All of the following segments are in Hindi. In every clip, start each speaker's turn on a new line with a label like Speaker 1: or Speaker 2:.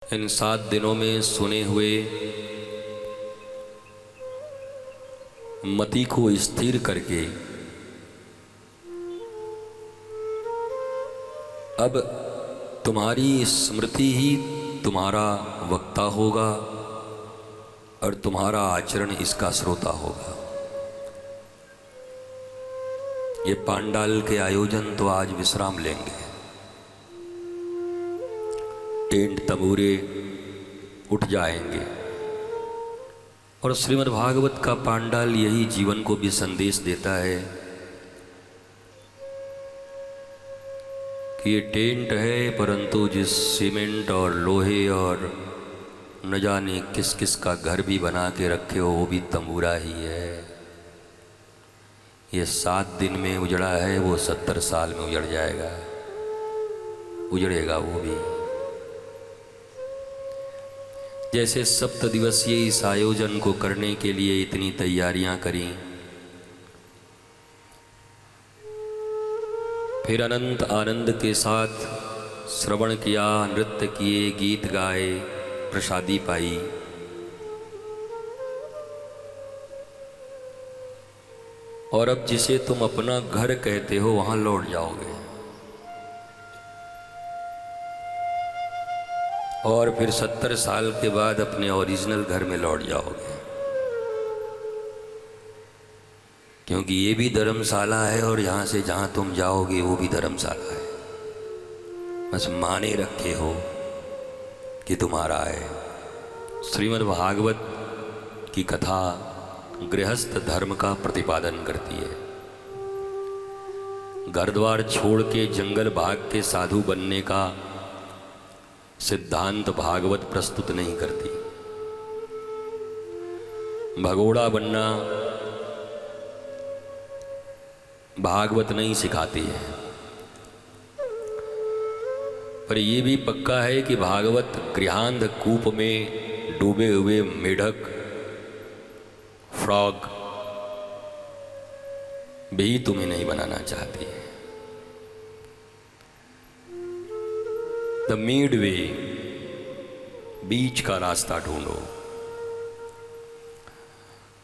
Speaker 1: इन 7 दिनों में सुने हुए मति को स्थिर करके अब तुम्हारी स्मृति ही तुम्हारा वक्ता होगा और तुम्हारा आचरण इसका श्रोता होगा। ये पांडाल के आयोजन तो आज विश्राम लेंगे, टेंट तबूरे उठ जाएंगे और श्रीमद् भागवत का पांडाल यही जीवन को भी संदेश देता है कि ये टेंट है, परंतु जिस सीमेंट और लोहे और न जाने किस किस का घर भी बना के रखे हो वो भी तंबूरा ही है। ये 7 दिन में उजड़ा है, वो 70 साल में उजड़ जाएगा, उजड़ेगा वो भी। जैसे 7 दिवसीय इस आयोजन को करने के लिए इतनी तैयारियां करी, फिर अनंत आनंद के साथ श्रवण किया, नृत्य किए, गीत गाए, प्रसादी पाई, और अब जिसे तुम अपना घर कहते हो वहां लौट जाओगे और फिर 70 साल के बाद अपने ओरिजिनल घर में लौट जाओगे, क्योंकि ये भी धर्मशाला है और यहाँ से जहाँ तुम जाओगे वो भी धर्मशाला है। बस माने रखे हो कि तुम्हारा है। श्रीमद् भागवत की कथा गृहस्थ धर्म का प्रतिपादन करती है। घर द्वार छोड़ के जंगल भाग के साधु बनने का सिद्धांत भागवत प्रस्तुत नहीं करती। भगोड़ा बनना भागवत नहीं सिखाती है, पर यह भी पक्का है कि भागवत गृहांध कूप में डूबे हुए मेढक, फ्रॉग भी तुम्हें नहीं बनाना चाहती है। द मिड वे, बीच का रास्ता ढूंढो।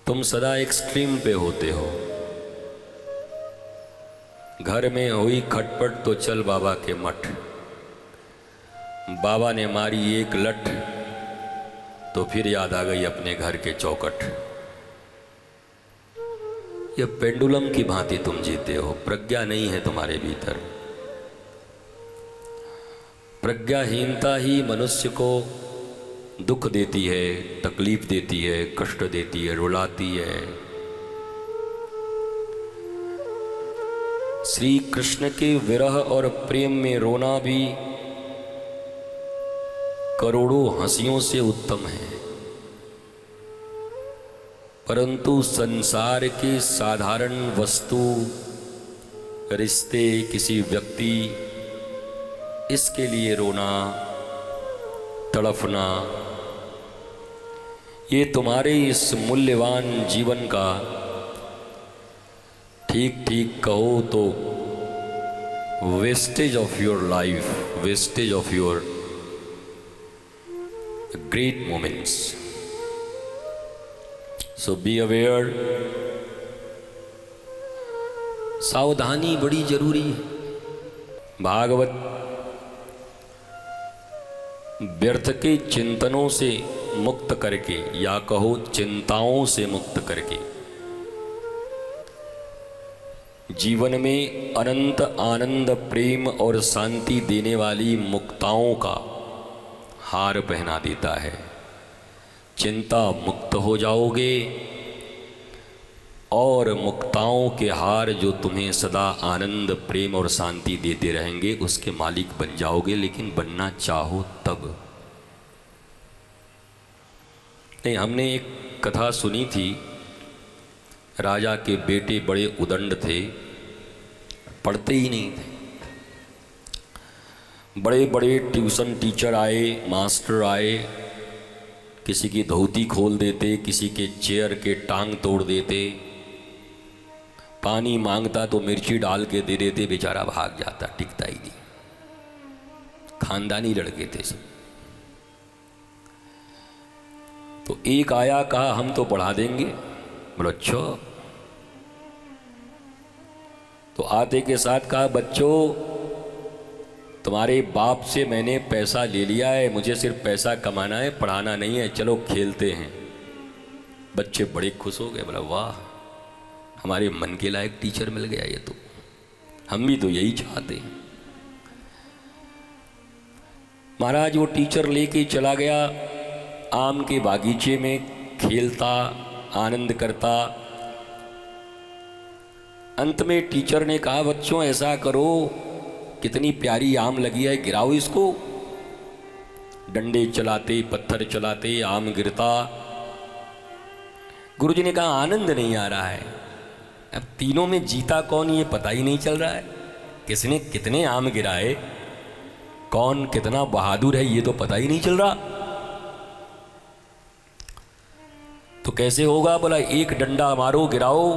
Speaker 1: तुम सदा एक्सट्रीम पे होते हो। घर में हुई खटपट तो चल बाबा के मठ, बाबा ने मारी एक लठ तो फिर याद आ गई अपने घर के चौखट। यह पेंडुलम की भांति तुम जीते हो, प्रज्ञा नहीं है तुम्हारे भीतर। प्रज्ञाहीनता ही मनुष्य को दुख देती है, तकलीफ देती है, कष्ट देती है, रुलाती है। श्री कृष्ण के विरह और प्रेम में रोना भी करोड़ों हंसियों से उत्तम है, परंतु संसार के साधारण वस्तु, रिश्ते, किसी व्यक्ति, इसके लिए रोना, तड़फना, ये तुम्हारे इस मूल्यवान जीवन का ठीक ठीक कहो तो wastage of your life, wastage of your great moments. So be aware. सावधानी बड़ी जरूरी है। भागवत व्यर्थ के चिंतनों से मुक्त करके, या कहो चिंताओं से मुक्त करके, जीवन में अनंत आनंद, प्रेम और शांति देने वाली मुक्ताओं का हार पहना देता है। चिंता मुक्त हो जाओगे और मुक्ताओं के हार जो तुम्हें सदा आनंद, प्रेम और शांति देते रहेंगे, उसके मालिक बन जाओगे। लेकिन बनना चाहो तब। नहीं, हमने एक कथा सुनी थी। राजा के बेटे बड़े उदंड थे, पढ़ते ही नहीं थे। बड़े बड़े ट्यूशन टीचर आए, मास्टर आए, किसी की धोती खोल देते, किसी के चेयर के टांग तोड़ देते, पानी मांगता तो मिर्ची डाल के दे देते, बेचारा भाग जाता, टिकता ही नहीं। खानदानी लड़के थे सब। तो एक आया, कहा हम तो पढ़ा देंगे। बोला अच्छा। तो आते के साथ कहा बच्चों, तुम्हारे बाप से मैंने पैसा ले लिया है, मुझे सिर्फ पैसा कमाना है, पढ़ाना नहीं है, चलो खेलते हैं। बच्चे बड़े खुश हो गए। बोला वाह, हमारे मन के लायक टीचर मिल गया ये तो, हम भी तो यही चाहते हैं। महाराज वो टीचर लेके चला गया आम के बागीचे में, खेलता आनंद करता। अंत में टीचर ने कहा बच्चों ऐसा करो, कितनी प्यारी आम लगी है, गिराओ इसको। डंडे चलाते, पत्थर चलाते, आम गिरता। गुरुजी ने कहा आनंद नहीं आ रहा है, अब तीनों में जीता कौन ये पता ही नहीं चल रहा है, किसने कितने आम गिराए, कौन कितना बहादुर है ये तो पता ही नहीं चल रहा। तो कैसे होगा? बोला एक डंडा मारो, गिराओ,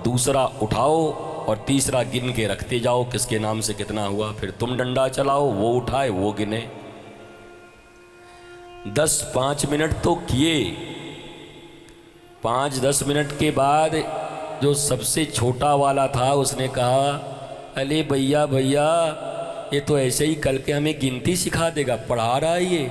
Speaker 1: दूसरा उठाओ और तीसरा गिन के रखते जाओ किसके नाम से कितना हुआ। फिर तुम डंडा चलाओ, वो उठाए, वो गिने। 10-5 मिनट तो किए। 5-10 मिनट के बाद जो सबसे छोटा वाला था उसने कहा अरे भैया भैया, ये तो ऐसे ही कल के हमें गिनती सिखा देगा, पढ़ा रहा है ये।